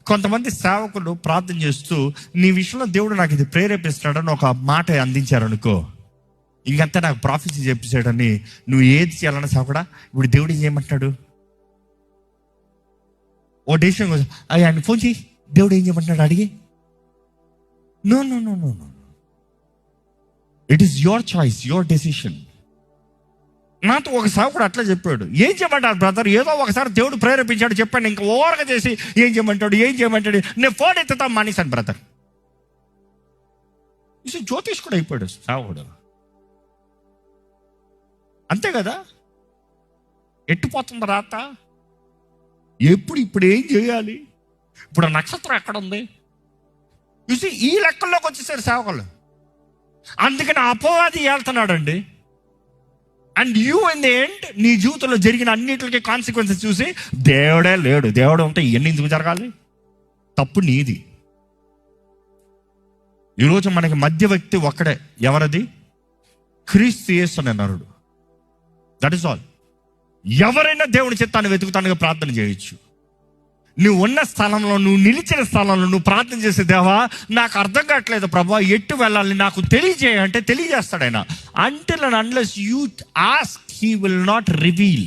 కొంతమంది సేవకులు ప్రార్థన చేస్తూ నీ విషయంలో దేవుడు నాకు ఇది ప్రేరేపిస్తున్నాడని ఒక మాట అందించారనుకో, ఇంకంతా నాకు ప్రాఫెసీ చెప్పేసాడని నువ్వు ఏది చేయాలన్నా సేవకుడా ఇప్పుడు దేవుడు ఏం చేయమంటాడు, ఓ డెసిషన్ కోసం ఆయన ఫోన్ చేయి, దేవుడు ఏం చేయమంటున్నాడు అడిగి. No no no no no, it is your choice, your decision. నాతో ఒక సేవకుడు అట్లా చెప్పాడు, ఏం చేయమంటాడు బ్రదర్, ఏదో ఒకసారి దేవుడు ప్రేరేపించాడు చెప్పాడు, ఇంకా ఓవర్గా చేసి ఏం చేయమంటాడు నేను ఫోన్ ఎత్తుతా మానేశాను బ్రదర్. జ్యోతిష్ కూడా అయిపోయాడు సేవకుడు, అంతే కదా. ఎట్టిపోతుంది రాత, ఇప్పుడు ఏం చేయాలి, ఇప్పుడు ఆ నక్షత్రం ఎక్కడ ఉంది చూసి ఈ లెక్కల్లోకి వచ్చేసారు సేవకులు. అందుకని అపవాది వెళ్తున్నాడండి. And you in the end నీ జీవితంలో జరిగిన అన్నిటికీ కాన్సిక్వెన్సెస్ చూసి దేవుడే లేడు, దేవుడు ఉంటే ఇవన్నీ ఎందుకు జరగాలి, తప్పు నీది. ఈరోజు మనకి మధ్య వ్యక్తి ఒక్కడే, ఎవరది? క్రీస్తు యేసు అనే నరుడు. That is all. ఎవరైనా దేవుని చిత్తాన్ని వెతుకుతానుగా ప్రార్థన చేయొచ్చు. నువ్వు ఉన్న స్థలంలో, నువ్వు నిలిచిన స్థలంలో నువ్వు ప్రార్థన చేసే, దేవా నాకు అర్థం కావట్లేదు ప్రభా, ఎట్టు వెళ్ళాలి నాకు తెలియజేయ అంటే తెలియజేస్తాడు ఆయన. Until and unless you ask he will not reveal.